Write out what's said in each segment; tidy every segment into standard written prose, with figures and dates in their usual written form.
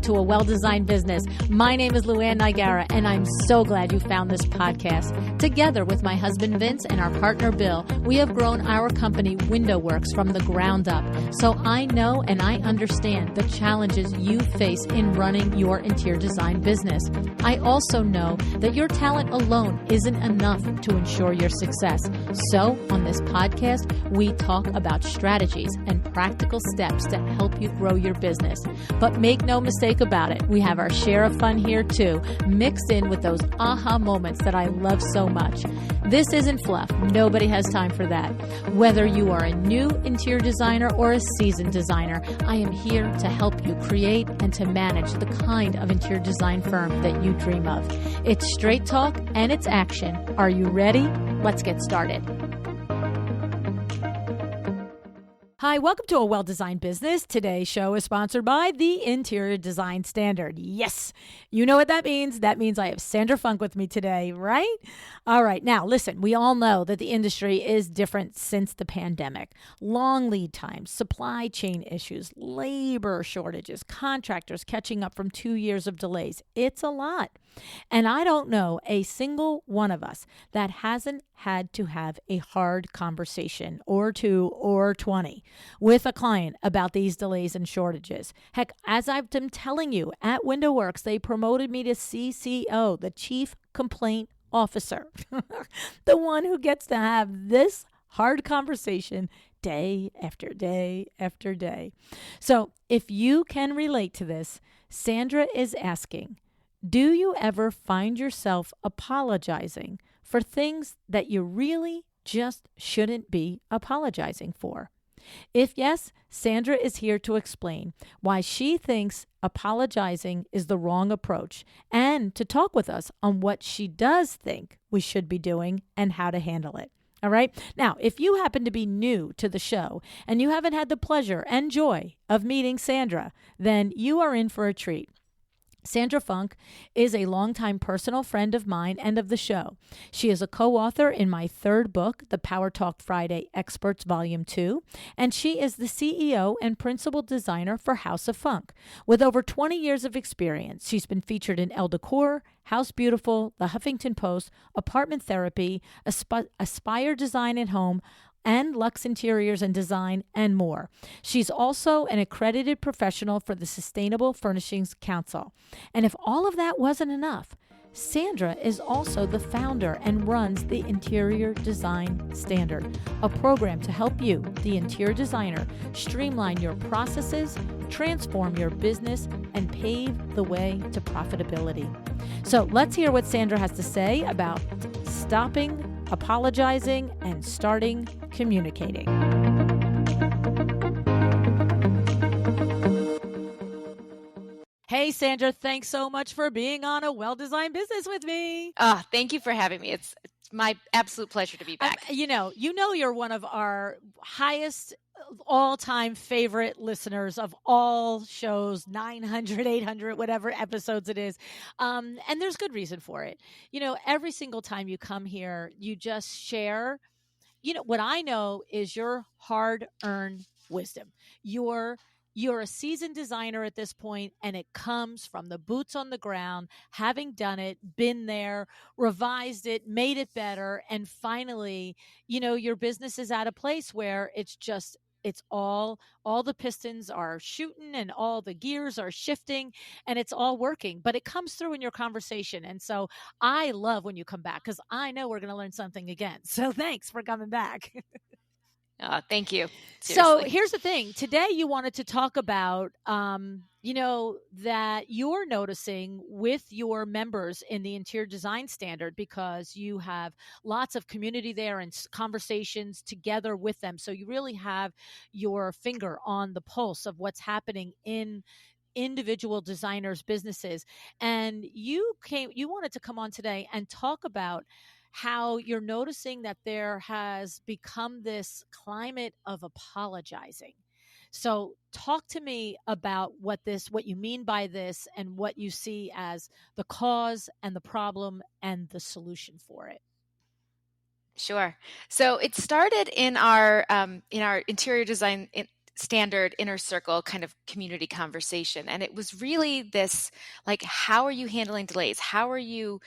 back to A Well-Designed Business. My name is LuAnn and I'm so glad you found this podcast. Together with my husband Vince and our partner Bill, we have grown our company WindowWorks from the ground up. So I know and I understand the challenges you face in running your interior design business. I also know that your talent alone isn't enough to ensure your success. So on this podcast, we talk about strategies and practical steps to help you grow your business. But make no mistake about it, we have our share of fun here too, mixed in with those aha moments that I love so much. This isn't fluff. Nobody has time for that. Whether you are a new interior designer or a seasoned designer, I am here to help you create and to manage the kind of interior design firm that you dream of. It's straight talk and it's action. Are you ready? Let's get started. Hi, welcome to A Well-Designed Business. Today's show is sponsored by the Interior Design Standard. Yes, you know what that means. That means I have Sandra Funk with me today, right? All right. Now, listen, we all know that the industry is different since the pandemic. Long lead times, supply chain issues, labor shortages, contractors catching up from 2 years of delays. It's a lot. And I don't know a single one of us that hasn't had to have a hard conversation or 2 or 20 with a client about these delays and shortages. Heck, as I've been telling you, at WindowWorks, they promoted me to CCO, the Chief Complaint Officer, the one who gets to have this hard conversation day after day after day. So if you can relate to this, Sandra is asking, do you ever find yourself apologizing for things that you really just shouldn't be apologizing for? If yes, Sandra is here to explain why she thinks apologizing is the wrong approach and to talk with us on what she does think we should be doing and how to handle it. All right. Now, if you happen to be new to the show and you haven't had the pleasure and joy of meeting Sandra, then you are in for a treat. Sandra Funk is a longtime personal friend of mine and of the show. She is a co-author in my third book, The Power Talk Friday Experts Volume 2, and she is the CEO and principal designer for House of Funk. With over 20 years of experience, she's been featured in Elle Decor, House Beautiful, The Huffington Post, Apartment Therapy, Aspire Design and Home, and Luxe Interiors and Design, and more. She's also an accredited professional for the Sustainable Furnishings Council. And if all of that wasn't enough, Sandra is also the founder and runs the Interior Design Standard, a program to help you, the interior designer, streamline your processes, transform your business, and pave the way to profitability. So let's hear what Sandra has to say about stopping apologizing and starting communicating. Hey, Sandra, thanks so much for being on A Well-Designed Business with me. Thank you for having me. It's my absolute pleasure to be back. You know, you're one of our highest all-time favorite listeners of all shows, 900, 800, whatever episodes it is. And there's good reason for it. You know, every single time you come here, you just share, what I know is your hard-earned wisdom. You're a seasoned designer at this point, and it comes from the boots on the ground, having done it, been there, revised it, made it better, and finally, your business is at a place where it's all the pistons are shooting and all the gears are shifting and it's all working, but it comes through in your conversation. And so I love when you come back because I know we're going to learn something again. So thanks for coming back. Thank you. Seriously. So here's the thing. Today you wanted to talk about, that you're noticing with your members in the Interior Design Standard because you have lots of community there and conversations together with them. So you really have your finger on the pulse of what's happening in individual designers' businesses. And you wanted to come on today and talk about how you're noticing that there has become this climate of apologizing. So talk to me about what you mean by this and what you see as the cause and the problem and the solution for it. Sure. So it started in our interior design standard inner circle kind of community conversation. And it was really this, like, how are you handling delays? How are you,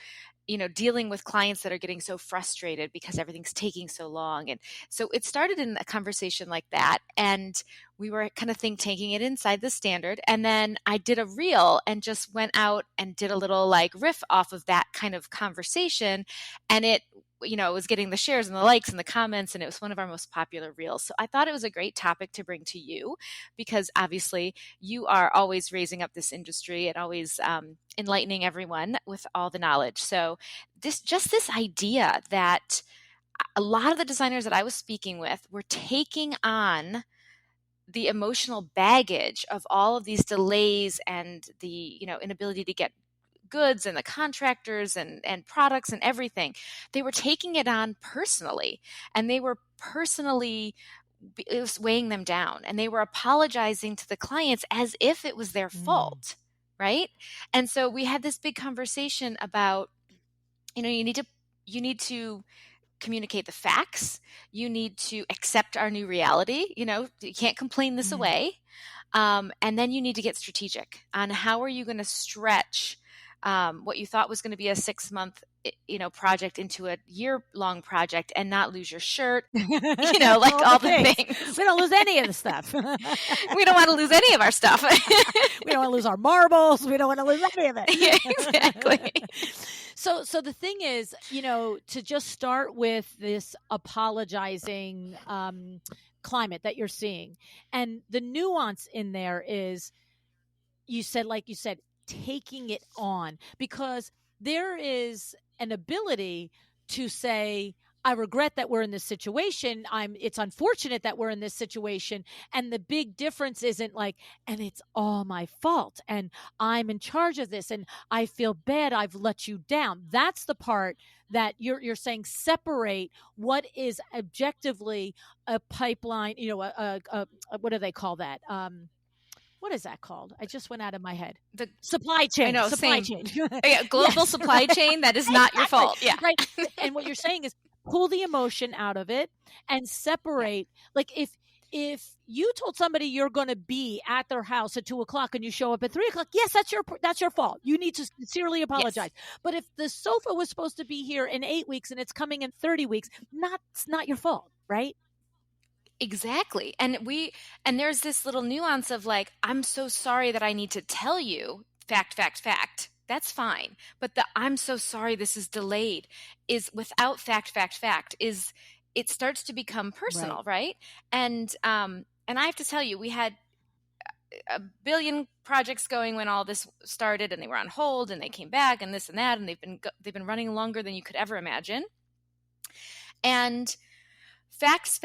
dealing with clients that are getting so frustrated because everything's taking so long? And so it started in a conversation like that. And we were kind of think tanking it inside the standard. And then I did a reel and just went out and did a little like riff off of that kind of conversation. And it was getting the shares and the likes and the comments, and it was one of our most popular reels. So I thought it was a great topic to bring to you, because obviously you are always raising up this industry and always enlightening everyone with all the knowledge. So this idea that a lot of the designers that I was speaking with were taking on the emotional baggage of all of these delays and the inability to get goods and the contractors and products and everything. They were taking it on personally, and they were personally, it was weighing them down, and they were apologizing to the clients as if it was their fault, right? And so we had this big conversation about, you need to communicate the facts. You need to accept our new reality. You can't complain this away. And then you need to get strategic on how are you going to stretch what you thought was going to be a 6-month, project into a year-long project and not lose your shirt, like all the things. We don't lose any of the stuff. We don't want to lose any of our stuff. We don't want to lose our marbles. We don't want to lose any of it. Yeah, exactly. So the thing is, to just start with this apologizing climate that you're seeing, and the nuance in there is, you said, taking it on, because there is an ability to say, I regret that we're in this situation. It's unfortunate that we're in this situation. And the big difference isn't like, and it's all my fault, and I'm in charge of this, and I feel bad, I've let you down. That's the part that you're saying, separate what is objectively a pipeline, what do they call that? What is that called? I just went out of my head. The supply chain. I know, supply same. chain. Yeah, global supply chain. That is not your fault. Yeah. Right. And what you're saying is pull the emotion out of it and separate. Like if you told somebody you're going to be at their house at 2:00 and you show up at 3:00, yes, that's your fault. You need to sincerely apologize. Yes. But if the sofa was supposed to be here in 8 weeks and it's coming in 30 weeks, it's not your fault, right? Exactly. And there's this little nuance of like, I'm so sorry that I need to tell you fact. That's fine. But the I'm so sorry this is delayed is without fact is, it starts to become personal, right? And I have to tell you, we had a billion projects going when all this started, and they were on hold, and they came back, and this and that, and they've been running longer than you could ever imagine. And facts,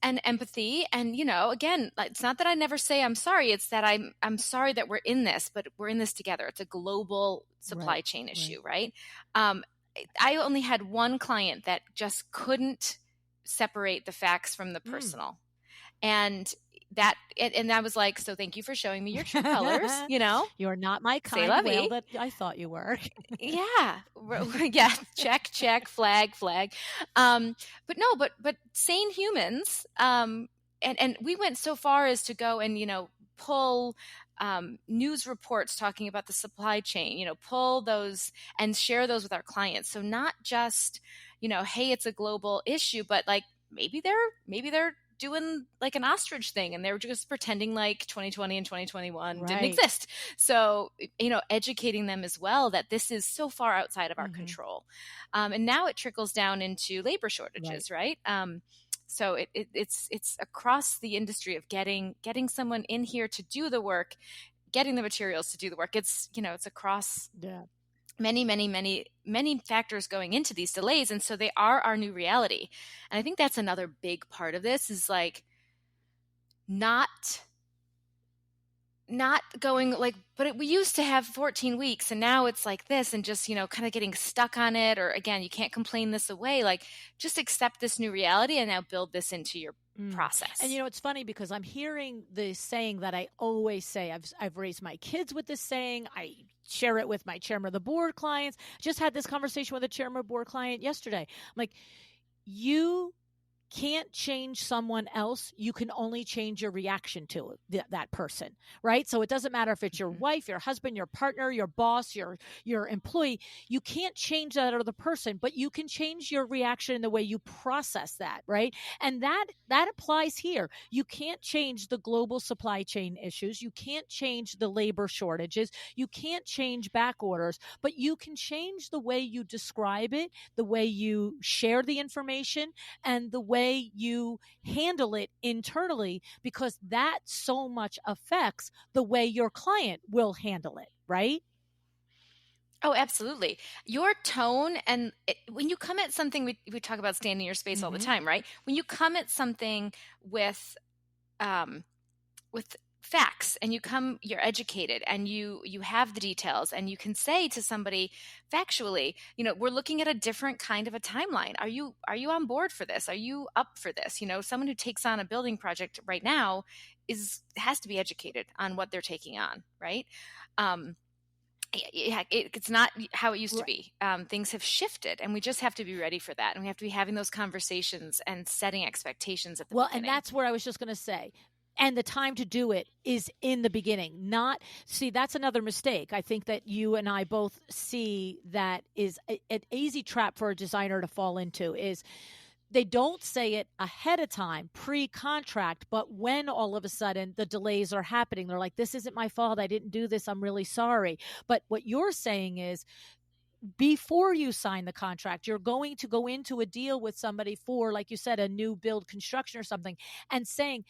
and empathy. And, again, it's not that I never say I'm sorry. It's that I'm sorry that we're in this, but we're in this together. It's a global supply chain issue, right? I only had one client that just couldn't separate the facts from the personal. And I was like, so thank you for showing me your true colors. You're not my kind whale that I thought you were. Yeah. Check, flag. But sane humans. And we went so far as to go and, pull news reports talking about the supply chain, pull those and share those with our clients. So not just, hey, it's a global issue, but like maybe they're doing like an ostrich thing, and they were just pretending like 2020 and 2021 didn't exist. So, educating them as well that this is so far outside of our control. And now it trickles down into labor shortages, right? So it's across the industry of getting someone in here to do the work, getting the materials to do the work. It's, it's across many factors going into these delays. And so they are our new reality. And I think that's another big part of this is like not going like, but we used to have 14 weeks and now it's like this, and just, kind of getting stuck on it. Or again, you can't complain this away. Like just accept this new reality and now build this into your process. And it's funny because I'm hearing the saying that I always say. I've raised my kids with this saying. I share it with my chairman of the board clients. Just had this conversation with a chairman of board client yesterday. I'm like, you can't change someone else. You can only change your reaction to that person, right? So it doesn't matter if it's your wife, your husband, your partner, your boss, your employee. You can't change that other person, but you can change your reaction in the way you process that, right? And that applies here. You can't change the global supply chain issues. You can't change the labor shortages. You can't change back orders, but you can change the way you describe it, the way you share the information, and the way you handle it internally, because that so much affects the way your client will handle it, right? Oh, absolutely. Your tone, and when you come at something, we talk about standing in your space all the time, right? When you come at something with facts, and you're educated, and you have the details, and you can say to somebody factually, we're looking at a different kind of a timeline. Are you on board for this? Are you up for this? Someone who takes on a building project right now has to be educated on what they're taking on, right? It's not how it used to be. Things have shifted, and we just have to be ready for that. And we have to be having those conversations and setting expectations at the beginning. And that's where I was just going to say. And the time to do it is in the beginning. That's another mistake. I think that you and I both see that is an easy trap for a designer to fall into is they don't say it ahead of time, pre-contract, but when all of a sudden the delays are happening, they're like, this isn't my fault. I didn't do this. I'm really sorry. But what you're saying is, before you sign the contract, you're going to go into a deal with somebody for, like you said, a new build construction or something, and saying,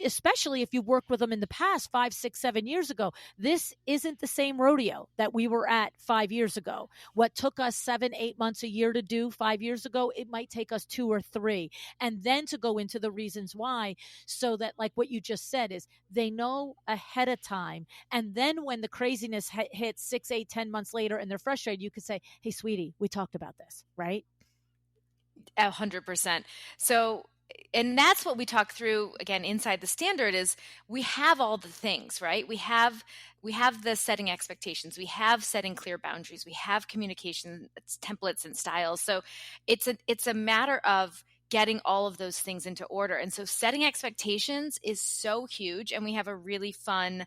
especially if you worked with them in the past 5, 6, 7 years ago, this isn't the same rodeo that we were at 5 years ago. What took us 7, 8 months, a year to do 5 years ago, it might take us 2 or 3. And then to go into the reasons why, so that, like what you just said, is they know ahead of time. And then when the craziness hits 6, 8, 10 months later and they're frustrated, you could say, hey, sweetie, we talked about this, right? 100%. So, and that's what we talk through again inside the standard is we have all the things, right? We have the setting expectations, we have setting clear boundaries, we have communication templates and styles. So it's a matter of getting all of those things into order. And so setting expectations is so huge. And we have a really fun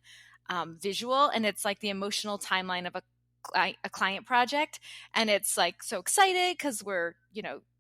visual, and it's like the emotional timeline of a client project. And it's like so excited because we're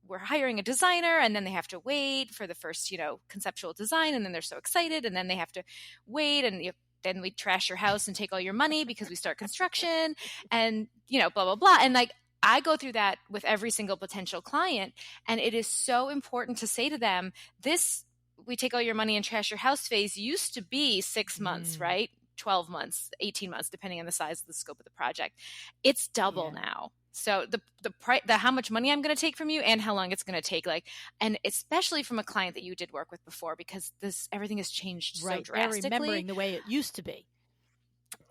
hiring a designer, and then they have to wait for the first, conceptual design. And then they're so excited, and then they have to wait, and then we trash your house and take all your money because we start construction and, blah, blah, blah. And like, I go through that with every single potential client. And it is so important to say to them, this, we take all your money and trash your house phase used to be 6 months, right? 12 months, 18 months, depending on the size of the scope of the project. It's double now. So the price, how much money I'm going to take from you and how long it's going to take, and especially from a client that you did work with before, because everything has changed so drastically. They're remembering the way it used to be.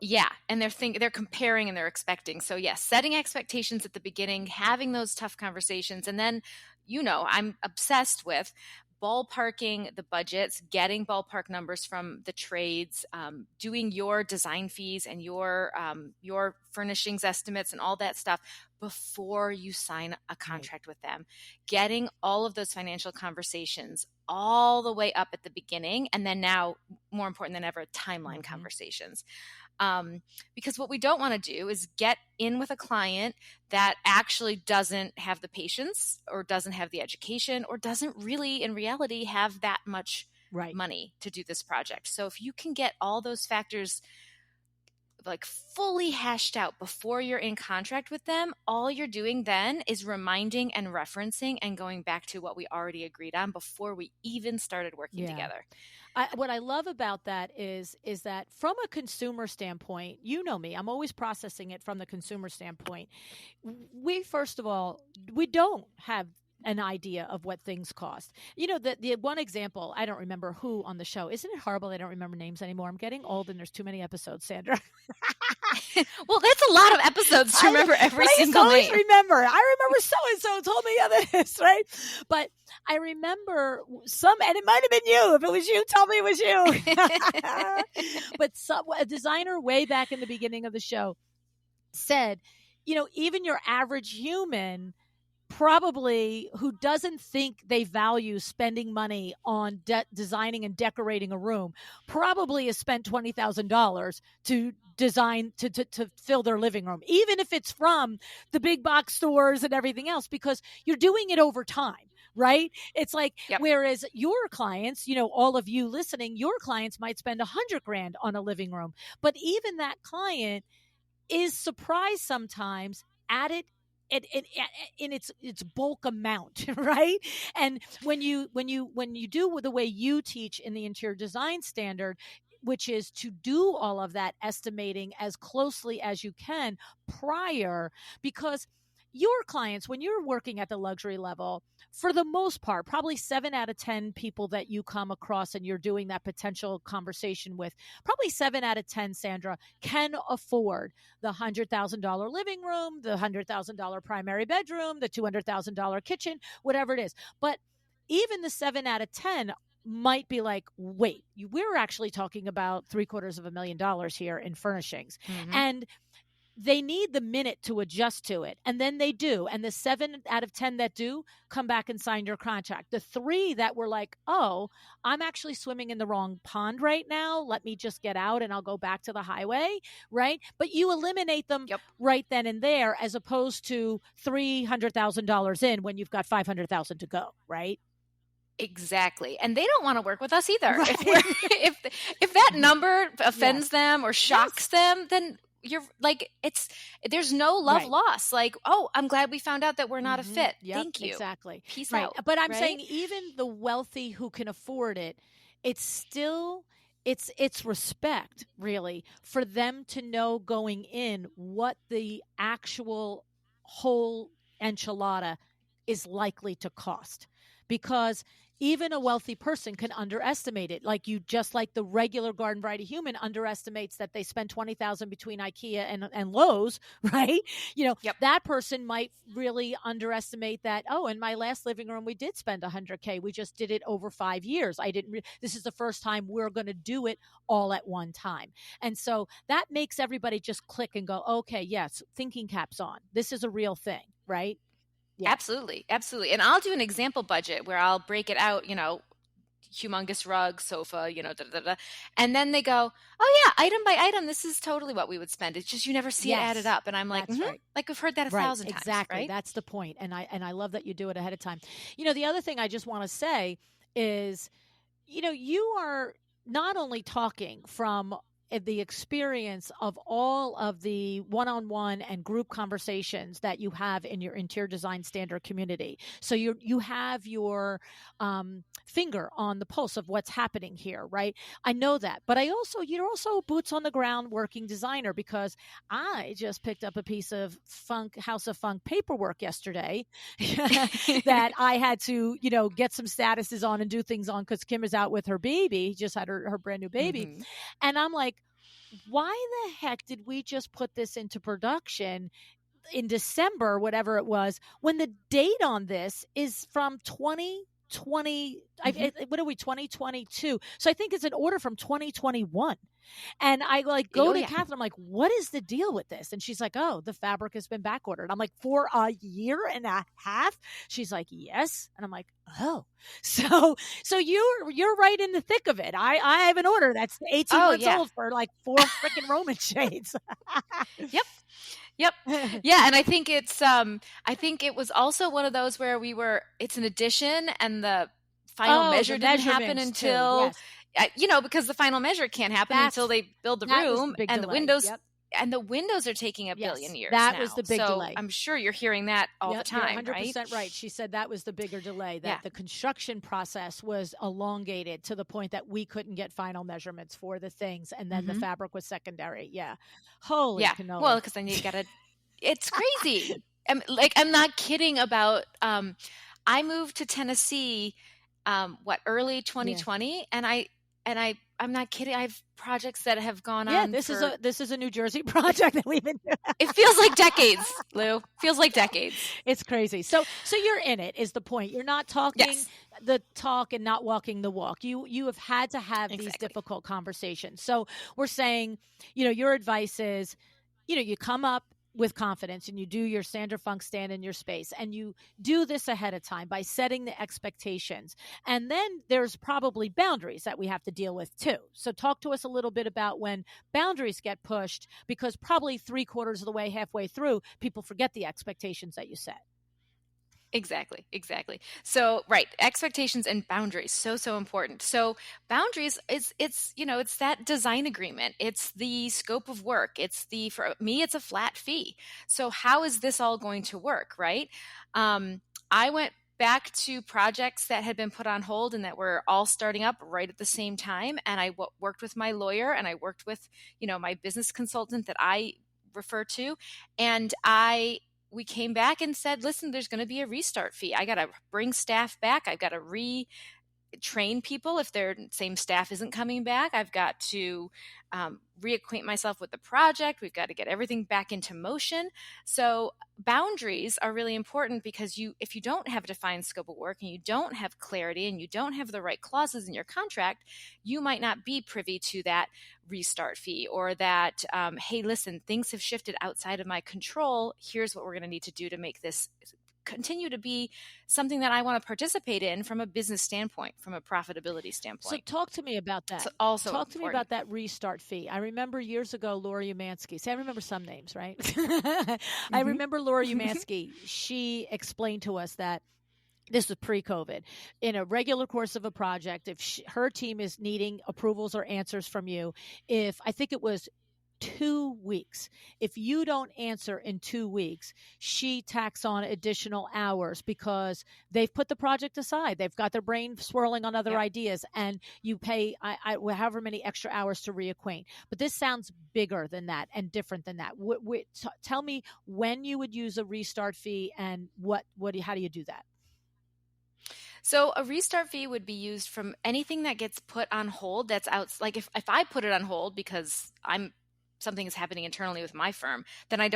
Yeah. And they're comparing and they're expecting. So yes, setting expectations at the beginning, having those tough conversations. And then, I'm obsessed with ballparking the budgets, getting ballpark numbers from the trades, doing your design fees and your furnishings estimates and all that stuff before you sign a contract with them. Getting all of those financial conversations all the way up at the beginning, and then now, more important than ever, timeline conversations. Because what we don't want to do is get in with a client that actually doesn't have the patience or doesn't have the education or doesn't really in reality have that much money to do this project. So if you can get all those factors like fully hashed out before you're in contract with them, all you're doing then is reminding and referencing and going back to what we already agreed on before we even started working together. What I love about that is that from a consumer standpoint, you know me, I'm always processing it from the consumer standpoint. First of all, we don't have an idea of what things cost. The one example, I don't remember who on the show. Isn't it horrible I don't remember names anymore? I'm getting old and there's too many episodes, Sandra. Well, that's a lot of episodes to remember every single name. I remember so-and-so told me this, right? But I remember and it might have been you. If it was you, tell me it was you. But a designer way back in the beginning of the show said, even your average human probably who doesn't think they value spending money on designing and decorating a room probably has spent $20,000 to design to fill their living room, even if it's from the big box stores and everything else, because you're doing it over time. Right? It's like, Yep. whereas your clients, all of you listening, your clients might spend $100,000 on a living room, but even that client is surprised sometimes at it in its bulk amount, right? And when you do the way you teach in the interior design standard, which is to do all of that estimating as closely as you can prior, because your clients, when you're working at the luxury level, for the most part, probably 7 out of 10 people that you come across and you're doing that potential conversation with, probably 7 out of 10, Sandra, can afford the $100,000 living room, the $100,000 primary bedroom, the $200,000 kitchen, whatever it is. But even the 7 out of 10 might be like, wait, we're actually talking about $750,000 here in furnishings. Mm-hmm. And they need the minute to adjust to it. And then they do. And the 7 out of 10 that do come back and sign your contract. The 3 that were like, oh, I'm actually swimming in the wrong pond right now. Let me just get out and I'll go back to the highway. Right. But you eliminate them right then and there, as opposed to $300,000 in when you've got $500,000 to go. Right. Exactly. And they don't want to work with us either. Right. If that number offends them or shocks them, then you're like, there's no love lost. Like, oh, I'm glad we found out that we're not a fit. Thank you. Exactly. Peace out. But I'm saying even the wealthy who can afford it, it's still, it's respect, really, for them to know going in what the actual whole enchilada is likely to cost. Because even a wealthy person can underestimate it. Like the regular garden variety human underestimates that they spend $20,000 between IKEA and Lowe's, right? That person might really underestimate that. Oh, in my last living room, we did spend $100,000. We just did it over 5 years. This is the first time we're going to do it all at one time. And so that makes everybody just click and go, okay, yes, thinking cap's on. This is a real thing, right? Yeah. Absolutely. Absolutely. And I'll do an example budget where I'll break it out, humongous rug, sofa, and then they go, oh yeah, item by item, this is totally what we would spend. It's just, you never see it added up. And I'm like, like we've heard that 1,000 times. Exactly. Right? That's the point. And I love that you do it ahead of time. The other thing I just want to say is, you are not only talking from the experience of all of the one-on-one and group conversations that you have in your interior design standard community. So you have your finger on the pulse of what's happening here, right? I know that, but you're also a boots on the ground working designer, because I just picked up a piece of House of Funk paperwork yesterday that I had to, get some statuses on and do things on, because Kim is out with her baby, just had her brand new baby. Mm-hmm. And I'm like, why the heck did we just put this into production in December, whatever it was, when the date on this is from 2020? What are we, 2022? So I think it's an order from 2021. And I go to Catherine, I'm like, what is the deal with this? And she's like, oh, the fabric has been back ordered. I'm like, for a year and a half? She's like, yes. And I'm like, oh, so you're right in the thick of it. I have an order that's 18 months old for like 4 freaking Roman shades. Yep. Yeah. And I think it was also one of those where it's an addition, and the final measure didn't happen until, because the final measure can't happen until they build the room and the windows. Yep. And the windows are taking a billion years. That was the big so delay. I'm sure you're hearing that all the time, you're 100% right? She said that was the bigger delay, that the construction process was elongated to the point that we couldn't get final measurements for the things, and then the fabric was secondary. Yeah. Holy cannoli. Well, because then you got to, it's crazy. I'm not kidding about, I moved to Tennessee, early 2020, and I'm not kidding. I have projects that have gone on. This is a New Jersey project that we've been doing. It feels like decades, Lou. Feels like decades. It's crazy. So you're in it, is the point. You're not talking the talk and not walking the walk. You have had to have these difficult conversations. So we're saying, your advice is, you come up, with confidence and you do your Sandra Funk stand in your space and you do this ahead of time by setting the expectations. And then there's probably boundaries that we have to deal with too. So talk to us a little bit about when boundaries get pushed, because probably 3/4 of the way, halfway through, people forget the expectations that you set. Exactly. So, right, expectations and boundaries, so important. So, boundaries it's it's that design agreement. It's the scope of work. For me, it's a flat fee. So, how is this all going to work, right? I went back to projects that had been put on hold and that were all starting up right at the same time, and I worked with my lawyer and I worked with, my business consultant that I refer to, and we came back and said, listen, there's going to be a restart fee. I got to bring staff back. I've got to retrain people if their same staff isn't coming back. I've got to reacquaint myself with the project. We've got to get everything back into motion. So boundaries are really important, because if you don't have a defined scope of work and you don't have clarity and you don't have the right clauses in your contract, you might not be privy to that restart fee, or that, hey, listen, things have shifted outside of my control. Here's what we're going to need to do to make this continue to be something that I want to participate in from a business standpoint, from a profitability standpoint. So talk to me about that. It's also talk important. to me about that restart fee. I remember years ago, Laura Umansky. See, I remember some names, right? I remember Laura Umansky. She explained to us that this was pre-COVID. In a regular course of a project, if her team is needing approvals or answers from you, I think it was 2 weeks. If you don't answer in 2 weeks, she tacks on additional hours, because they've put the project aside. They've got their brain swirling on other ideas, and you pay however many extra hours to reacquaint. But this sounds bigger than that and different than that. Tell me when you would use a restart fee, and how do you do that? So a restart fee would be used from anything that gets put on hold. That's out. Like if I put it on hold because something is happening internally with my firm, then I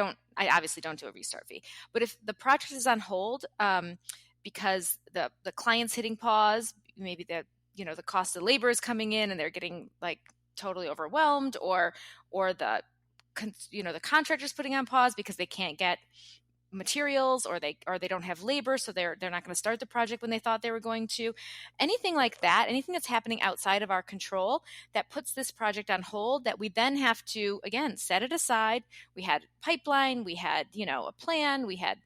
obviously don't do a restart fee. But if the project is on hold because the client's hitting pause, maybe the cost of labor is coming in and they're getting like totally overwhelmed, or the contractor's putting on pause because they can't get materials, or they don't have labor, so they're not going to start the project when they thought they were going to. Anything like that, anything that's happening outside of our control that puts this project on hold, that we then have to again set it aside. We had pipeline, we had a plan, we had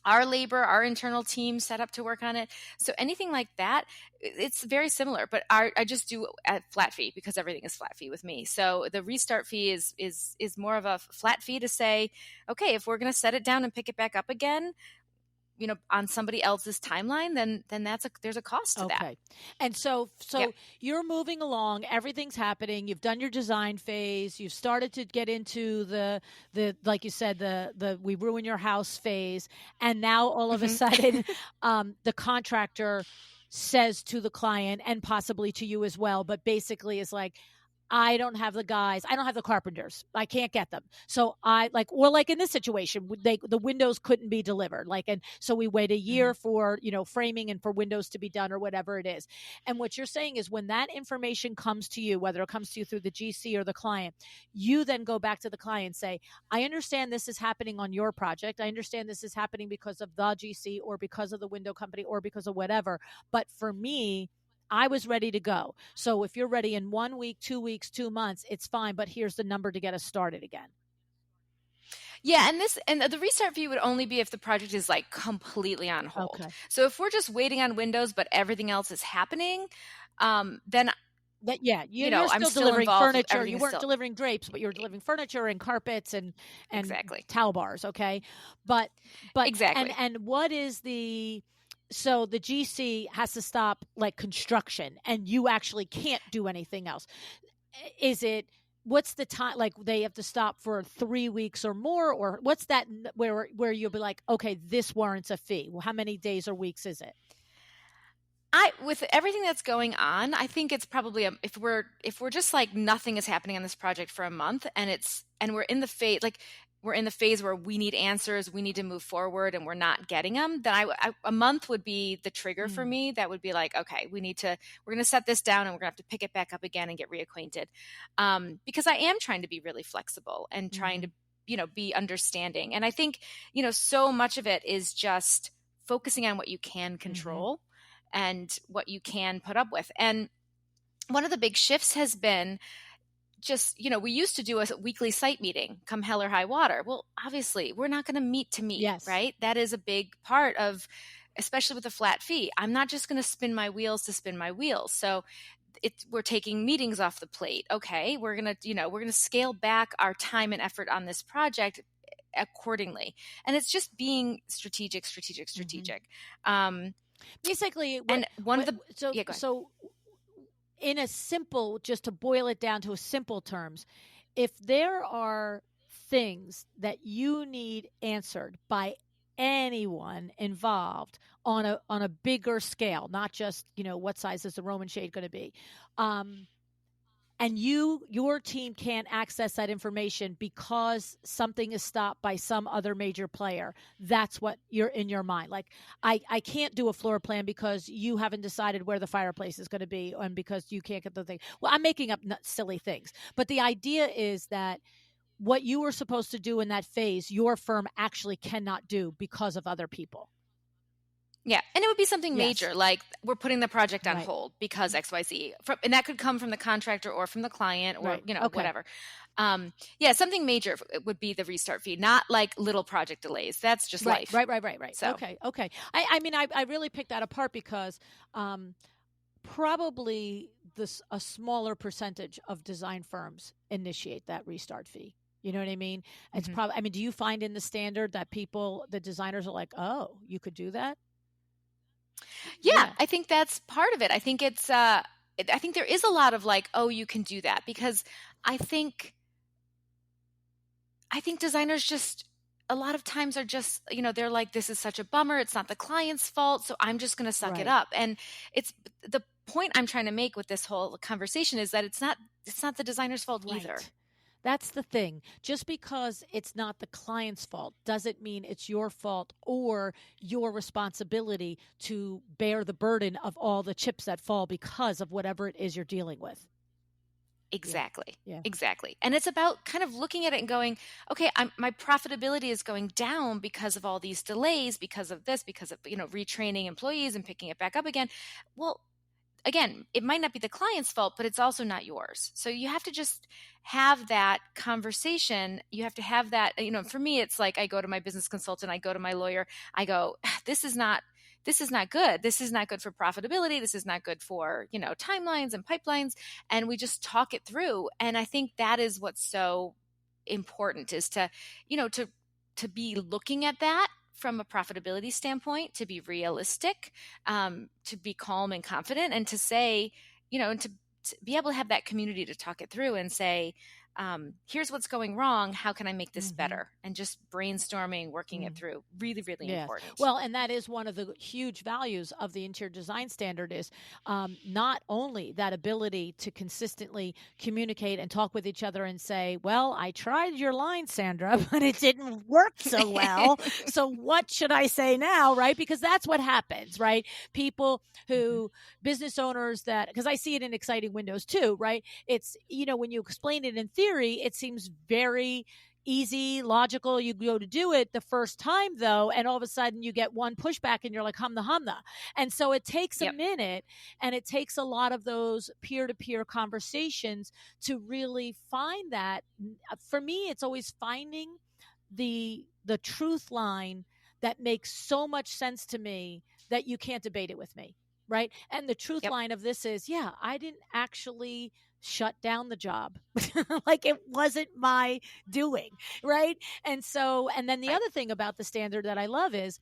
our labor, our internal team set up to work on it. So anything like that, it's very similar, but I just do a flat fee because everything is flat fee with me. So the restart fee is more of a flat fee to say, okay, if we're going to set it down and pick it back up again, on somebody else's timeline, then there's a cost to that. Okay. And so you're moving along, everything's happening. You've done your design phase. You've started to get into the like you said, the we ruin your house phase. And now all of a sudden, the contractor says to the client, and possibly to you as well, but basically is like, I don't have the guys. I don't have the carpenters. I can't get them. So like in this situation, the windows couldn't be delivered. And so we wait a year for, framing and for windows to be done or whatever it is. And what you're saying is when that information comes to you, whether it comes to you through the GC or the client, you then go back to the client and say, I understand this is happening on your project. I understand this is happening because of the GC or because of the window company or because of whatever. But for me, I was ready to go. So if you're ready in 1 week, 2 weeks, 2 months, it's fine. But here's the number to get us started again. Yeah, and the restart fee would only be if the project is like completely on hold. Okay. So if we're just waiting on windows, but everything else is happening, then you're still delivering furniture. You weren't delivering drapes, but you were delivering furniture and carpets and exactly. towel bars. Okay, but exactly. And what is the So the GC has to stop construction, and you actually can't do anything else. What's the time? They have to stop for 3 weeks or more, or what's that where you'll be like, okay, this warrants a fee? Well, how many days or weeks is it? With everything that's going on, I think it's probably if we're just nothing is happening on this project for a month, and we're in the phase where we need answers, we need to move forward, and we're not getting them, then a month would be the trigger for me. That would be okay, we're going to set this down and we're going to have to pick it back up again and get reacquainted. Because I am trying to be really flexible and trying to be understanding. And I think, so much of it is just focusing on what you can control and what you can put up with. And one of the big shifts has been just, we used to do a weekly site meeting come hell or high water. Well, obviously we're not going to meet to meet, Yes. right? That is a big part of, especially with a flat fee. I'm not just going to spin my wheels to spin my wheels. So we're taking meetings off the plate. Okay. We're going to scale back our time and effort on this project accordingly. And it's just being strategic. Basically, And one of the, so yeah, go ahead. so in a simple, just to boil it down to a simple terms, if there are things that you need answered by anyone involved on a bigger scale, not just what size is the Roman shade going to be, and your team can't access that information because something is stopped by some other major player, that's what you're in your mind. Like, I can't do a floor plan because you haven't decided where the fireplace is going to be, and because you can't get the thing. Well, I'm making up silly things, but the idea is that what you were supposed to do in that phase, your firm actually cannot do because of other people. Yeah. And it would be something Yes. major, like we're putting the project on Right. hold because XYZ. And that could come from the contractor or from the client or, Right. Okay. whatever. Yeah, something major would be the restart fee, not like little project delays. That's just life. Right. So. Okay. I mean, I really picked that apart because probably a smaller percentage of design firms initiate that restart fee. You know what I mean? It's probably, I mean, do you find in the standard that the designers are like, oh, you could do that? Yeah, I think that's part of it. I think it's I think there is a lot of like, oh, you can do that, because I think designers just a lot of times are just, they're like, this is such a bummer. It's not the client's fault, so I'm just going to suck it up. And it's the point I'm trying to make with this whole conversation is that it's not the designer's fault either. That's the thing. Just because it's not the client's fault doesn't mean it's your fault or your responsibility to bear the burden of all the chips that fall because of whatever it is you're dealing with. Exactly. Yeah. Exactly. And it's about kind of looking at it and going, okay, my profitability is going down because of all these delays, because of this, because of, retraining employees and picking it back up again. Well, again, it might not be the client's fault, but it's also not yours. So you have to just have that conversation. You have to have that, for me, it's like I go to my business consultant, I go to my lawyer, I go, this is not good. This is not good for profitability. This is not good for, timelines and pipelines. And we just talk it through. And I think that is what's so important, is to, to be looking at that from a profitability standpoint, to be realistic, to be calm and confident, and to say, and to be able to have that community to talk it through and say, here's what's going wrong. How can I make this better? And just brainstorming, working it through. Really, really important. Well, and that is one of the huge values of the interior design standard is not only that ability to consistently communicate and talk with each other and say, well, I tried your line, Sandra, but it didn't work so well. So what should I say now? Right? Because that's what happens, right? People who, business owners because I see it in Exciting Windows too, right? It's, when you explain it in theory, it seems very easy, logical. You go to do it the first time, though, and all of a sudden you get one pushback and you're like, humna. And so it takes a minute, and it takes a lot of those peer-to-peer conversations to really find that. For me, it's always finding the truth line that makes so much sense to me that you can't debate it with me. Right. And the truth line of this is, I didn't actually shut down the job. Like, it wasn't my doing. Right. And then the other thing about the standard that I love is,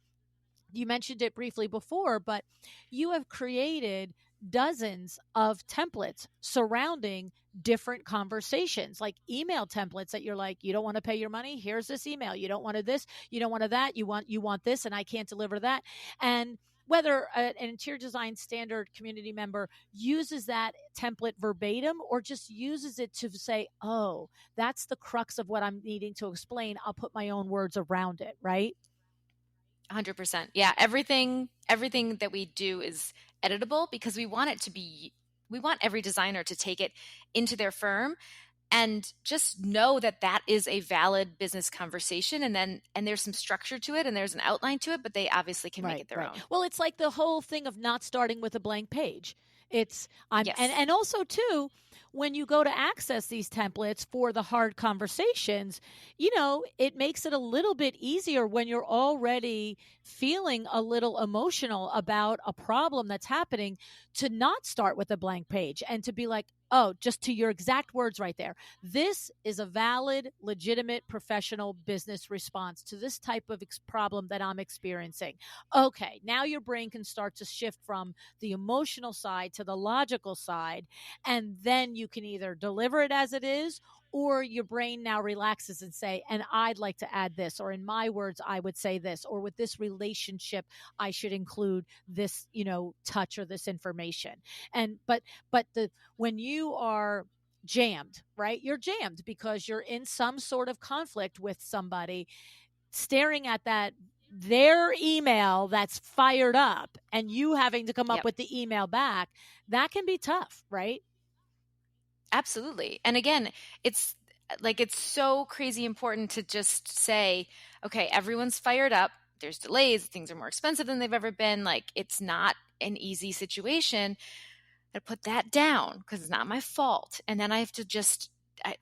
you mentioned it briefly before, but you have created dozens of templates surrounding different conversations, like email templates that you're like, you don't want to pay your money, here's this email. You don't want this, you don't want that, you want this, and I can't deliver that. And whether an interior design standard community member uses that template verbatim or just uses it to say, oh, that's the crux of what I'm needing to explain, I'll put my own words around it, right? 100%. Yeah. Everything that we do is editable because we want every designer to take it into their firm and just know that that is a valid business conversation. And there's some structure to it and there's an outline to it, but they obviously can make it their own. Well, it's like the whole thing of not starting with a blank page. And also too, when you go to access these templates for the hard conversations, it makes it a little bit easier when you're already feeling a little emotional about a problem that's happening to not start with a blank page and to be like, oh, just to your exact words right there. This is a valid, legitimate, professional business response to this type of problem that I'm experiencing. Okay, now your brain can start to shift from the emotional side to the logical side, and then you can either deliver it as it is, or your brain now relaxes and say, and I'd like to add this, or in my words, I would say this, or with this relationship, I should include this, touch or this information. But when you are jammed, right? You're jammed because you're in some sort of conflict with somebody, staring at their email that's fired up and you having to come up with the email back. That can be tough, right? Absolutely. And again, it's so crazy important to just say, okay, everyone's fired up. There's delays. Things are more expensive than they've ever been. Like, it's not an easy situation. I put that down because it's not my fault. And then I have to just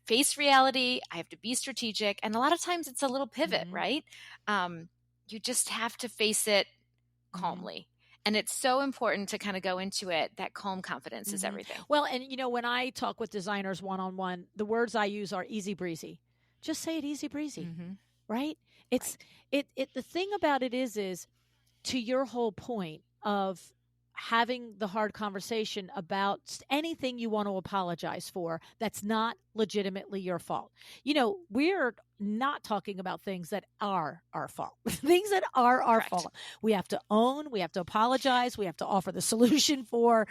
face reality. I have to be strategic. And a lot of times it's a little pivot, right? You just have to face it calmly. And it's so important to kind of go into it. That calm confidence is everything. Well, and when I talk with designers one-on-one, the words I use are easy breezy. Just say it easy breezy, right? It's the thing about it is to your whole point of having the hard conversation about anything you want to apologize for that's not legitimately your fault. We're not talking about things that are our fault. Things that are our fault. We have to own, we have to apologize, we have to offer the solution for,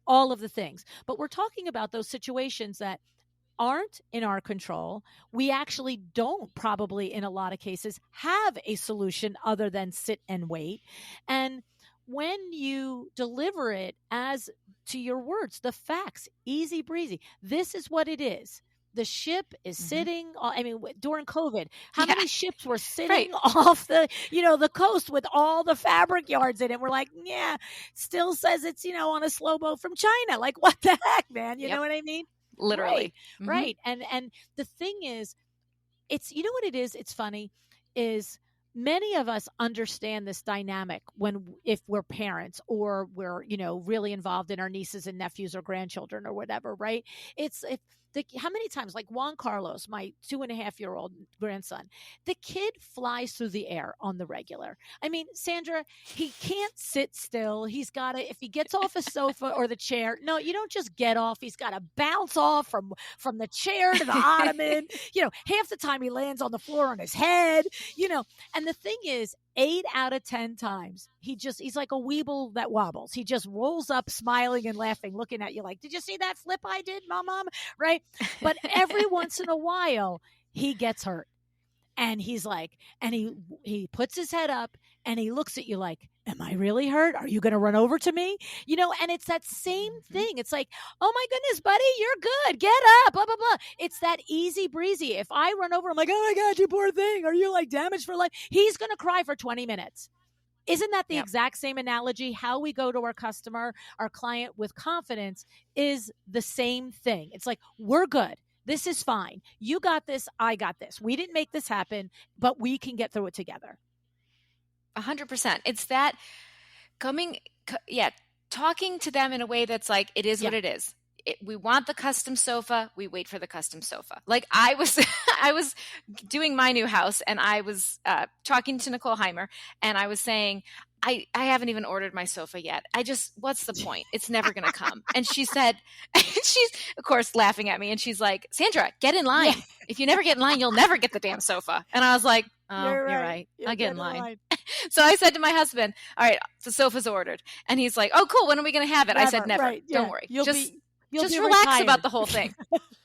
all of the things. But we're talking about those situations that aren't in our control. We actually don't probably in a lot of cases have a solution other than sit and wait. And when you deliver it as to your words, the facts, easy breezy, this is what it is. The ship is sitting, during COVID, how many ships were sitting off the coast with all the fabric yards in it? We're like, still says it's, on a slow boat from China. Like, what the heck, man? You know what I mean? Literally. Right. And the thing is, it's, what it is? It's funny is many of us understand this dynamic if we're parents or we're, really involved in our nieces and nephews or grandchildren or whatever, right? How many times, like Juan Carlos, my 2.5-year-old grandson, the kid flies through the air on the regular. I mean, Sandra, he can't sit still. He's got to, if he gets off a sofa or the chair, no, you don't just get off. He's got to bounce off from the chair to the ottoman. Half the time he lands on the floor on his head, and the thing is, 8 out of 10 times, he's like a weeble that wobbles. He just rolls up smiling and laughing, looking at you like, did you see that flip I did, mom? Right? But every once in a while, he gets hurt. And he's like, and he puts his head up and he looks at you like, am I really hurt? Are you going to run over to me? And it's that same thing. It's like, oh my goodness, buddy, you're good. Get up, blah, blah, blah. It's that easy breezy. If I run over, I'm like, oh my God, you poor thing. Are you like damaged for life? He's going to cry for 20 minutes. Isn't that the exact same analogy? How we go to our customer, our client with confidence is the same thing. It's like, we're good. This is fine. You got this. I got this. We didn't make this happen, but we can get through it together. 100%. It's that talking to them in a way that's like, it is what it is. We want the custom sofa. We wait for the custom sofa. Like I was doing my new house and I was talking to Nicole Heimer and I was saying, I haven't even ordered my sofa yet. What's the point? It's never going to come. And she said, she's of course laughing at me. And she's like, Sandra, get in line. If you never get in line, you'll never get the damn sofa. And I was like, oh, you're right. I'll get in line. So I said to my husband, all right, the sofa's ordered. And he's like, oh, cool. When are we going to have it? I said, never. Don't worry. Just relax about the whole thing.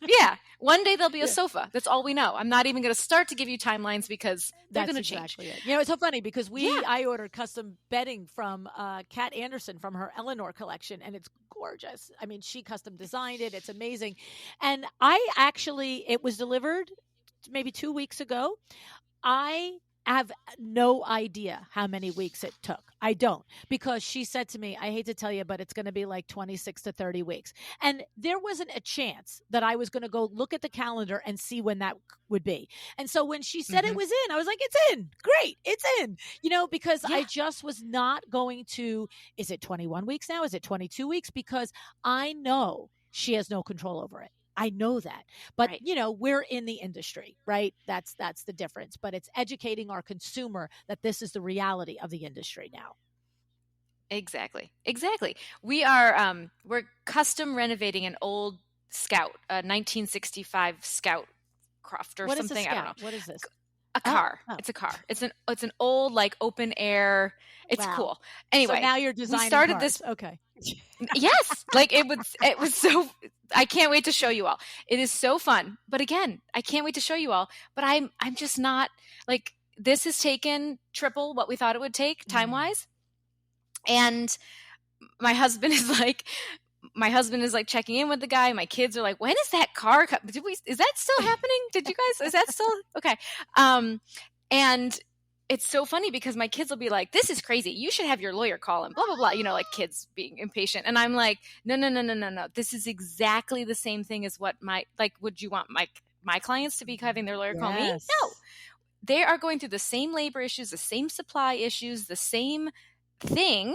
Yeah. One day there'll be a Yeah. sofa. That's all we know. I'm not even going to start to give you timelines because they're That's going to change. exactly it. You know, it's so funny because Yeah. I ordered custom bedding from Kat Anderson from her Eleanor collection, and it's gorgeous. I mean, she custom designed it. It's amazing. And it was delivered maybe 2 weeks ago. I have no idea how many weeks it took. I don't, because she said to me, I hate to tell you, but it's going to be like 26 to 30 weeks. And there wasn't a chance that I was going to go look at the calendar and see when that would be. And so when she said it was in, I was like, it's in. Great. It's in. You know, because I just was not going to, is it 21 weeks now? Is it 22 weeks? Because I know she has no control over it. I know that. But, Right. you know, we're in the industry, right? That's the difference. But it's educating our consumer that this is the reality of the industry now. Exactly. We're custom renovating an old Scout, a 1965 Scout Croft or What is something. a I don't know. Scout? What is this? A car. Oh. It's a car. It's an old like open air. It's Wow. cool. Anyway, so now you're designing we started cars. this. Okay. Yes, like it was so. I can't wait to show you all. It is so fun. But again, I can't wait to show you all. But I'm just not like, this has taken triple what we thought it would take time wise. And my husband is like checking in with the guy. My kids are like, when is that car? Is that still happening? Is that still okay? And it's so funny because my kids will be like, this is crazy. You should have your lawyer call him, blah, blah, blah. You know, like kids being impatient. And I'm like, no. This is exactly the same thing as what would you want my clients to be having their lawyer call me? No, they are going through the same labor issues, the same supply issues, the same thing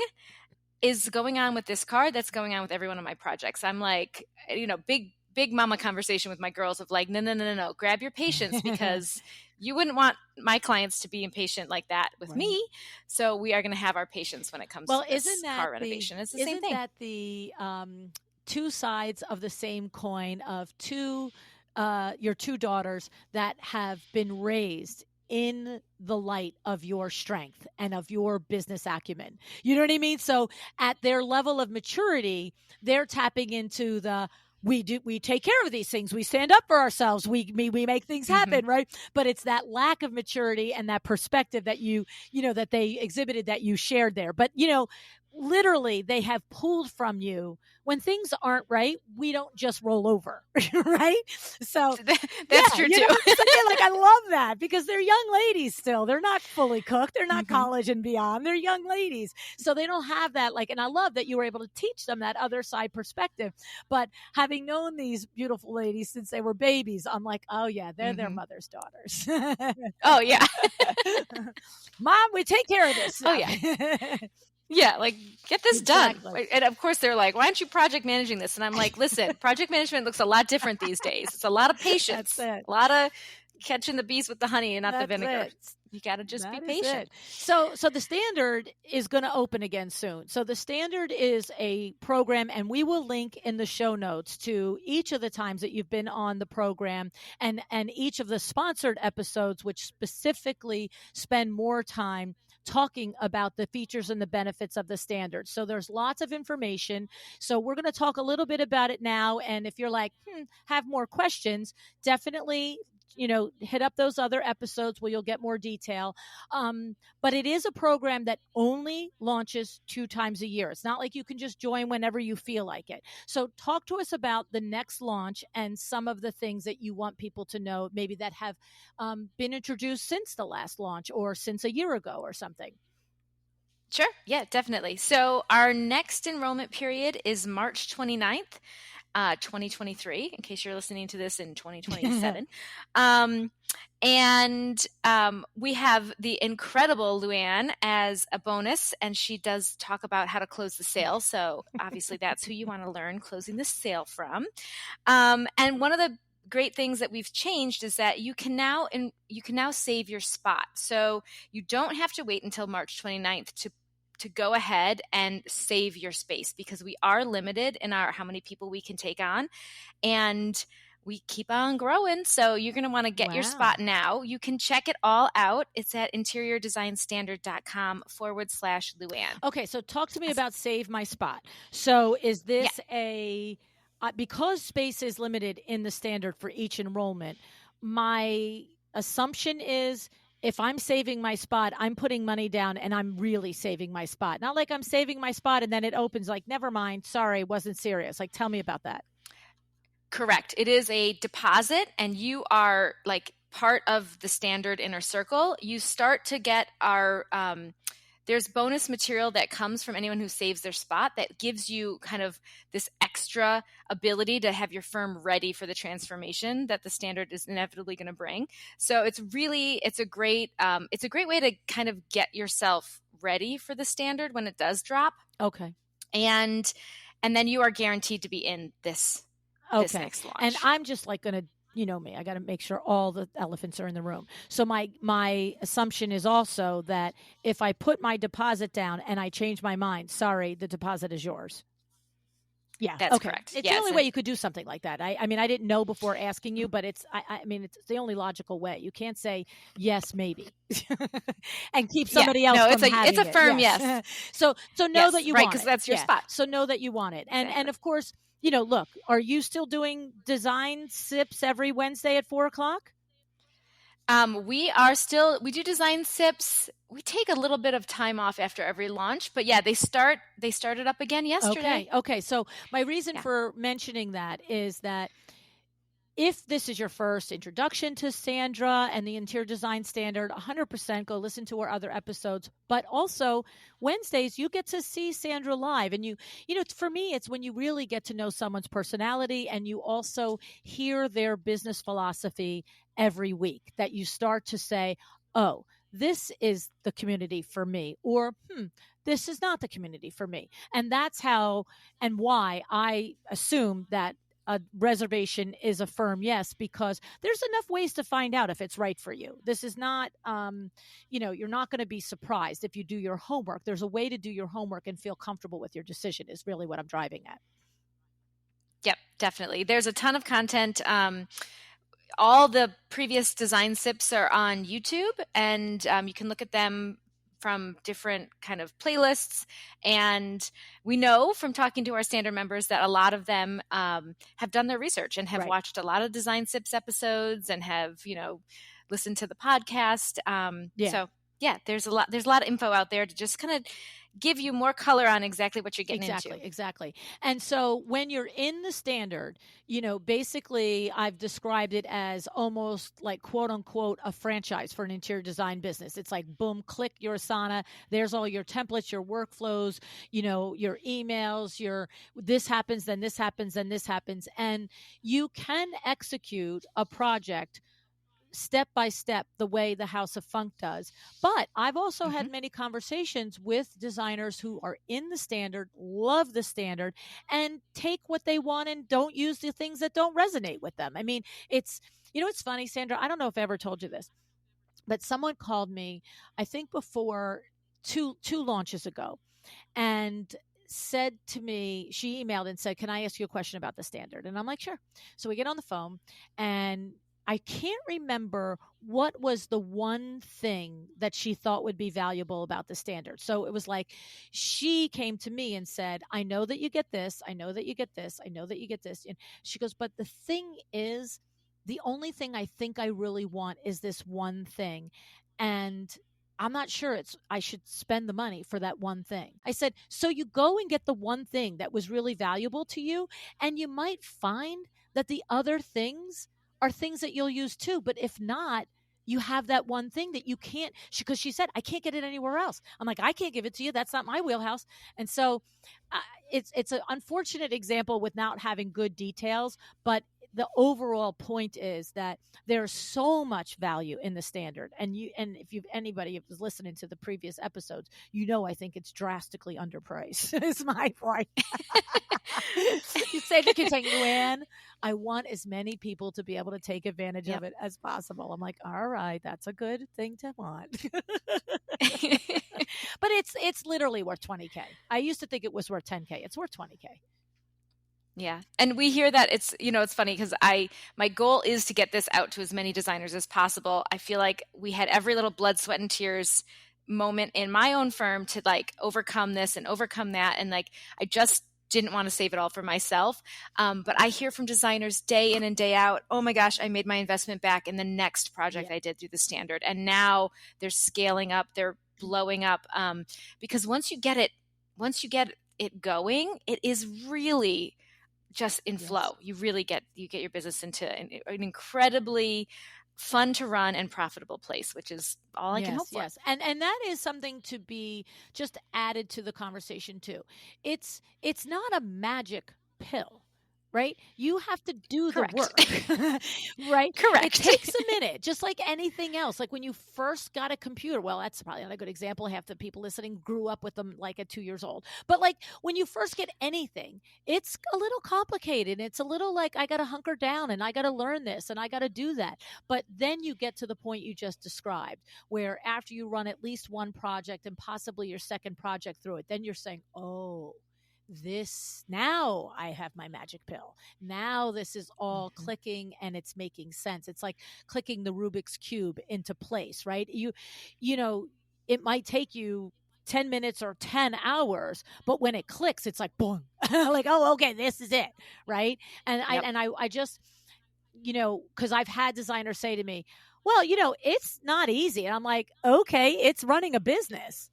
is going on with this car that's going on with every one of my projects. I'm like, you know, big mama conversation with my girls of like, no, grab your patience, because you wouldn't want my clients to be impatient like that with me. So we are going to have our patience when it comes to this car renovation. It's the same thing. Isn't that the two sides of the same coin of your two daughters that have been raised in the light of your strength and of your business acumen? You know what I mean? So at their level of maturity, they're tapping into we take care of these things. We stand up for ourselves. We make things happen, right? But it's that lack of maturity and that perspective that that they exhibited, that you shared there. But, literally they have pulled from you when things aren't right. We don't just roll over, right? So that's true too. Like, I love that, because they're young ladies still. They're not fully cooked. They're not college and beyond. They're young ladies. So they don't have that, and I love that you were able to teach them that other side perspective. But having known these beautiful ladies since they were babies, I'm like, oh yeah, they're their mother's daughters. Oh yeah. Mom, we take care of this. Oh yeah. Yeah, like, get this done. And of course they're like, why aren't you project managing this? And I'm like, listen, project management looks a lot different these days. It's a lot of patience, a lot of catching the bees with the honey and not the vinegar. You got to just be patient. So the standard is going to open again soon. So the standard is a program, and we will link in the show notes to each of the times that you've been on the program and each of the sponsored episodes, which specifically spend more time talking about the features and the benefits of the standard. So there's lots of information. So we're going to talk a little bit about it now. And if you're like, have more questions, definitely hit up those other episodes where you'll get more detail. But it is a program that only launches 2 times a year. It's not like you can just join whenever you feel like it. So talk to us about the next launch and some of the things that you want people to know, maybe that have been introduced since the last launch or since a year ago or something. Sure. Yeah, definitely. So our next enrollment period is March 29th. 2023, in case you're listening to this in 2027. And we have the incredible LuAnn as a bonus, and she does talk about how to close the sale. So obviously that's who you want to learn closing the sale from. And one of the great things that we've changed is that you can now save your spot. So you don't have to wait until March 29th to go ahead and save your space, because we are limited in how many people we can take on, and we keep on growing. So you're going to want to get your spot now. You can check it all out. It's at interiordesignstandard.com/LuAnn. Okay. So talk to me about Save My Spot. So is this a because space is limited in the standard for each enrollment, my assumption is if I'm saving my spot, I'm putting money down and I'm really saving my spot. Not like I'm saving my spot and then it opens like, never mind, sorry, wasn't serious. Like, tell me about that. Correct. It is a deposit, and you are like part of the standard inner circle. You start to get our, there's bonus material that comes from anyone who saves their spot that gives you kind of this extra ability to have your firm ready for the transformation that the standard is inevitably going to bring. So it's a great way to kind of get yourself ready for the standard when it does drop. Okay. And then you are guaranteed to be in this next launch. And I'm just like going to, you know me, I got to make sure all the elephants are in the room. So my assumption is also that if I put my deposit down and I change my mind, sorry, the deposit is yours. Yeah, that's correct. It's the only way you could do something like that. I mean, I didn't know before asking you, but it's the only logical way. You can't say yes, maybe, and keep somebody else. No, it's a firm yes. So know that you want it, because that's your spot. So know that you want it, and of course, you know, look, are you still doing design sips every Wednesday at 4:00? We do design sips. We take a little bit of time off after every launch, but yeah, they started up again yesterday. Okay. So my reason for mentioning that is that if this is your first introduction to Sandra and the interior design standard, 100% go listen to our other episodes. But also Wednesdays, you get to see Sandra live. And you know, for me, it's when you really get to know someone's personality and you also hear their business philosophy every week that you start to say, oh, this is the community for me, or this is not the community for me. And that's how and why I assume that a reservation is a firm yes, because there's enough ways to find out if it's right for you. This is not, you're not going to be surprised if you do your homework. There's a way to do your homework and feel comfortable with your decision is really what I'm driving at. Yep, definitely. There's a ton of content. All the previous design sips are on YouTube, and you can look at them from different kind of playlists. And we know from talking to our standard members that a lot of them have done their research and have watched a lot of design sips episodes and have, listened to the podcast. So yeah, there's a lot of info out there to just kind of give you more color on exactly what you're getting into. Exactly. And so when you're in the standard, basically I've described it as almost like quote unquote a franchise for an interior design business. It's like, boom, click your Asana. There's all your templates, your workflows, your emails, your this happens, then this happens, then this happens. And you can execute a project step by step the way the House of Funk does. But I've also had many conversations with designers who are in the standard, love the standard, and take what they want and don't use the things that don't resonate with them. I mean, it's funny, Sandra, I don't know if I ever told you this, but someone called me, I think before two launches ago, and said to me, she emailed and said, can I ask you a question about the standard? And I'm like, sure. So we get on the phone, and I can't remember what was the one thing that she thought would be valuable about the standard. So it was like she came to me and said, I know that you get this. I know that you get this. I know that you get this. And she goes, but the thing is, the only thing I think I really want is this one thing. And I'm not sure I should spend the money for that one thing. I said, so you go and get the one thing that was really valuable to you, and you might find that the other things are things that you'll use too. But if not, you have that one thing that you can't, because she said, I can't get it anywhere else. I'm like, I can't give it to you. That's not my wheelhouse. And so it's an unfortunate example with not having good details, but the overall point is that there's so much value in the standard. And if anybody was listening to the previous episodes, I think it's drastically underpriced. Is my point. You say to continue, LuAnn, I want as many people to be able to take advantage of it as possible. I'm like, all right, that's a good thing to want. But it's literally worth $20K. I used to think it was worth $10K. It's worth $20K. Yeah. And we hear that it's funny because my goal is to get this out to as many designers as possible. I feel like we had every little blood, sweat, and tears moment in my own firm to like overcome this and overcome that. And like, I just didn't want to save it all for myself. But I hear from designers day in and day out, oh my gosh, I made my investment back in the next project I did through the standard. And now they're scaling up, they're blowing up. Because once you get it going, it is really just in flow. You really get your business into an incredibly fun to run and profitable place, which is all I can hope for. Yes. And that is something to be just added to the conversation too. It's not a magic pill, right? You have to do the work, right? Correct. It takes a minute, just like anything else. Like when you first got a computer, well, that's probably not a good example. Half the people listening grew up with them like at 2 years old. But like when you first get anything, it's a little complicated. It's a little like, I got to hunker down and I got to learn this and I got to do that. But then you get to the point you just described, where after you run at least one project and possibly your second project through it, then you're saying, oh, now I have my magic pill. Now this is all clicking and it's making sense. It's like clicking the Rubik's Cube into place, right? You know, it might take you 10 minutes or 10 hours, but when it clicks, it's like, boom, like, oh, okay, this is it. Right. And I just, cause I've had designers say to me, well, it's not easy. And I'm like, okay, it's running a business.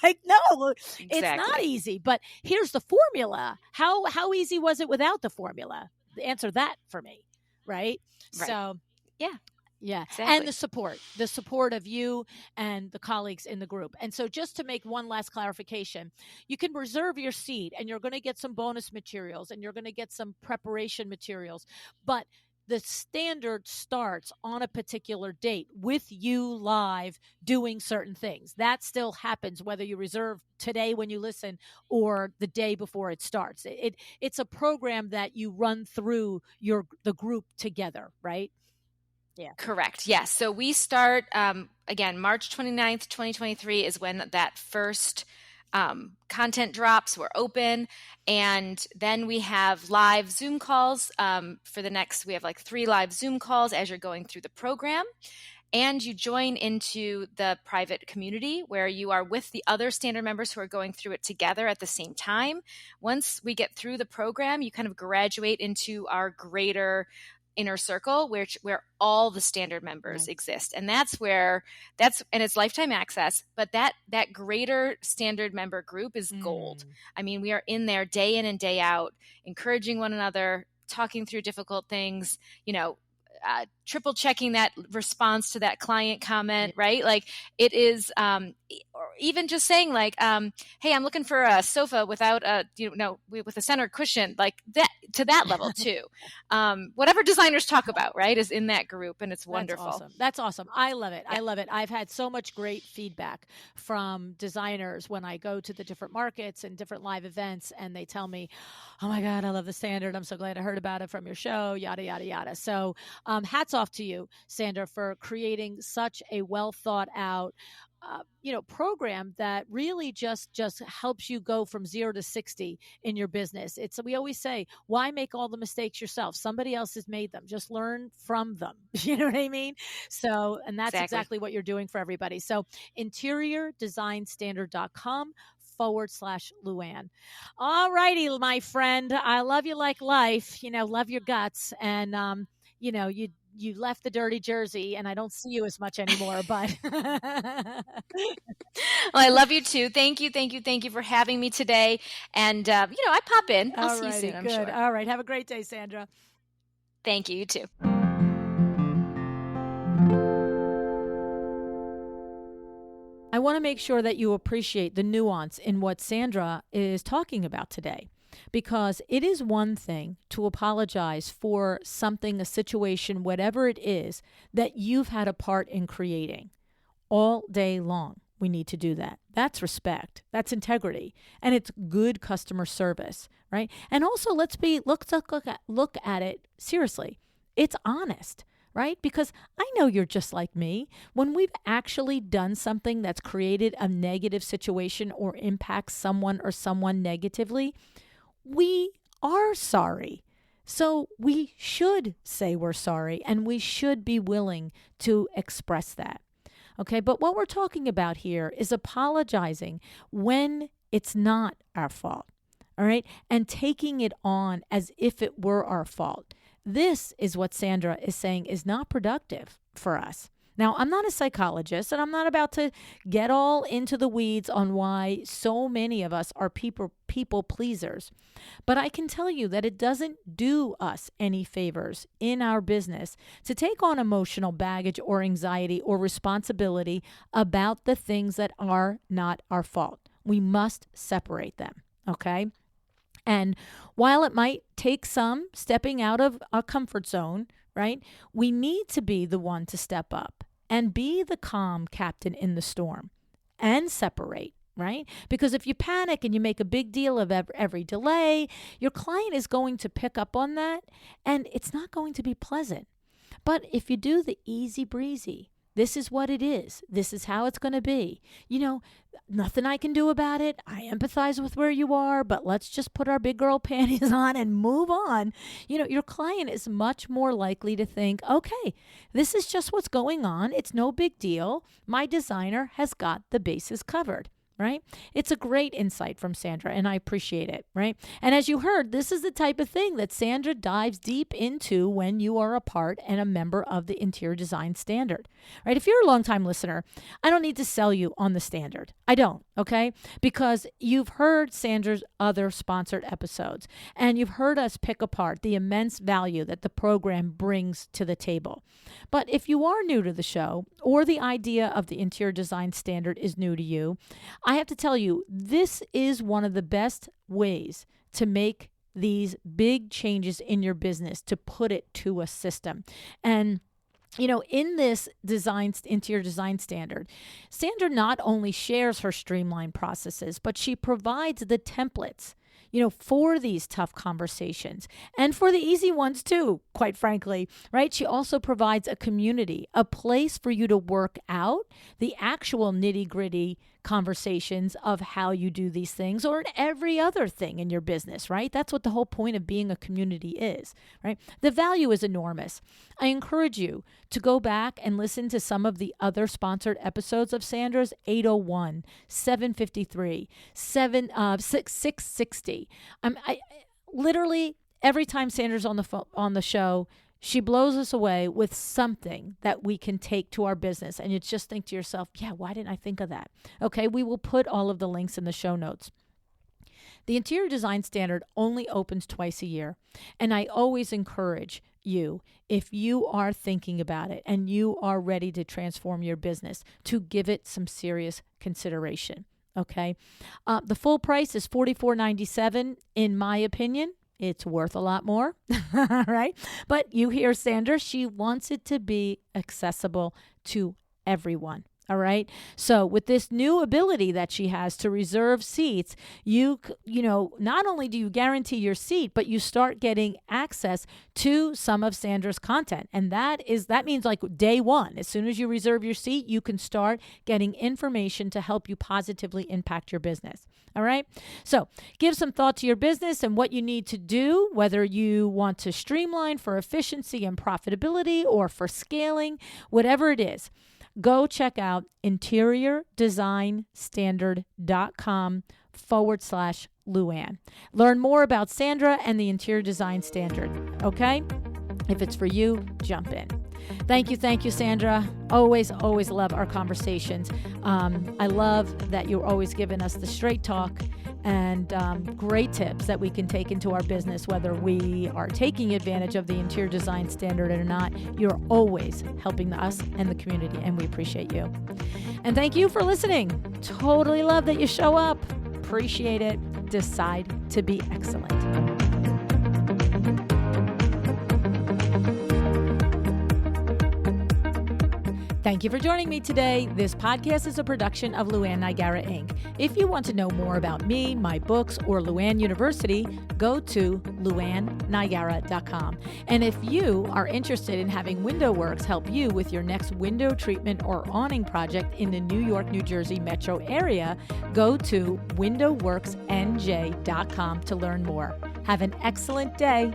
Like, no, it's not easy, but here's the formula. How easy was it without the formula? Answer that for me. Right. So yeah. Exactly. And the support of you and the colleagues in the group. And so just to make one last clarification, you can reserve your seat and you're going to get some bonus materials and you're going to get some preparation materials, but the standard starts on a particular date with you live doing certain things. That still happens whether you reserve today when you listen or the day before it starts. It's a program that you run through the group together, right? Yeah. Correct. Yes. So we start, again, March 29th, 2023 is when that first content drops. We're open. And then we have live Zoom calls we have like 3 live Zoom calls as you're going through the program. And you join into the private community where you are with the other standard members who are going through it together at the same time. Once we get through the program, you kind of graduate into our greater inner circle where all the standard members exist. And and it's lifetime access, but that greater standard member group is gold. I mean, we are in there day in and day out, encouraging one another, talking through difficult things, triple checking that response to that client comment, right? Like it is, or even just saying like, hey, I'm looking for a sofa without with a center cushion, like that, to that level too. Whatever designers talk about, right, is in that group, and it's wonderful. That's awesome. I love it. Yeah. I love it. I've had so much great feedback from designers when I go to the different markets and different live events, and they tell me, oh my God, I love the standard. I'm so glad I heard about it from your show, yada, yada, yada. So hats off to you, Sandra, for creating such a well thought out program that really just helps you go from 0 to 60 in your business. We always say, why make all the mistakes yourself? Somebody else has made them. Just learn from them. You know what I mean? So, and that's exactly what you're doing for everybody. So interiordesignstandard.com/LuAnn. All righty, my friend. I love you like life, love your guts. And, you left the dirty jersey and I don't see you as much anymore, but. Well, I love you too. Thank you for having me today. And, I pop in. I'll see you soon, I'm sure. All right. Have a great day, Sandra. Thank you. You too. I want to make sure that you appreciate the nuance in what Sandra is talking about today. Because it is one thing to apologize for something, a situation, whatever it is, that you've had a part in creating. All day long, we need to do that. That's respect. That's integrity. And it's good customer service, right? And also, look at it seriously. It's honest, right? Because I know you're just like me. When we've actually done something that's created a negative situation or impacts someone or someone negatively, we are sorry. So we should say we're sorry, and we should be willing to express that. Okay, but what we're talking about here is apologizing when it's not our fault. all right, and taking it on as if it were our fault. This is what Sandra is saying is not productive for us. Now, I'm not a psychologist, and I'm not about to get all into the weeds on why so many of us are people pleasers. But I can tell you that it doesn't do us any favors in our business to take on emotional baggage or anxiety or responsibility about the things that are not our fault. We must separate them, okay? And while it might take some stepping out of a comfort zone, right, we need to be the one to step up and be the calm captain in the storm and separate, right? Because if you panic and you make a big deal of every delay, your client is going to pick up on that and it's not going to be pleasant. But if you do the easy breezy, this is what it is. This is how it's going to be. Nothing I can do about it. I empathize with where you are, but let's just put our big girl panties on and move on. Your client is much more likely to think, okay, this is just what's going on. It's no big deal. My designer has got the bases covered. Right? It's a great insight from Sandra, and I appreciate it, right? And as you heard, this is the type of thing that Sandra dives deep into when you are a part and a member of the Interior Design Standard, right? If you're a longtime listener, I don't need to sell you on the standard. I don't, okay? Because you've heard Sandra's other sponsored episodes, and you've heard us pick apart the immense value that the program brings to the table. But if you are new to the show, or the idea of the Interior Design Standard is new to you, I have to tell you, this is one of the best ways to make these big changes in your business, to put it to a system. And in this interior design standard, Sandra not only shares her streamlined processes, but she provides the templates, for these tough conversations and for the easy ones too, quite frankly, right? She also provides a community, a place for you to work out the actual nitty-gritty conversations of how you do these things or every other thing in your business, right? That's what the whole point of being a community is, right? The value is enormous. I encourage you to go back and listen to some of the other sponsored episodes of Sandra's: 801, 753, 660. I literally every time Sandra's on the show, she blows us away with something that we can take to our business. And you just think to yourself, yeah, why didn't I think of that? Okay, we will put all of the links in the show notes. The Interior Design Standard only opens twice a year. And I always encourage you, if you are thinking about it and you are ready to transform your business, to give it some serious consideration. Okay, the full price is $44.97 in my opinion. It's worth a lot more, right? But you hear Sandra, she wants it to be accessible to everyone. All right. So with this new ability that she has to reserve seats, you not only do you guarantee your seat, but you start getting access to some of Sandra's content. And that means like day one, as soon as you reserve your seat, you can start getting information to help you positively impact your business. All right. So give some thought to your business and what you need to do, whether you want to streamline for efficiency and profitability or for scaling, whatever it is. Go check out interiordesignstandard.com/LuAnn. Learn more about Sandra and the Interior Design Standard. Okay? If it's for you, jump in. Thank you, Sandra. Always love our conversations. I love that you're always giving us the straight talk and great tips that we can take into our business, whether we are taking advantage of the Interior Design Standard or not. You're always helping us and the community, and we appreciate you. And thank you for listening. Totally love that you show up. Appreciate it. Decide to be excellent. Thank you for joining me today. This podcast is a production of LuAnn and Sandra, Inc. If you want to know more about me, my books, or LuAnn University, go to LuAnnandSandra.com. And if you are interested in having WindowWorks help you with your next window treatment or awning project in the New York, New Jersey metro area, go to WindowWorksNJ.com to learn more. Have an excellent day.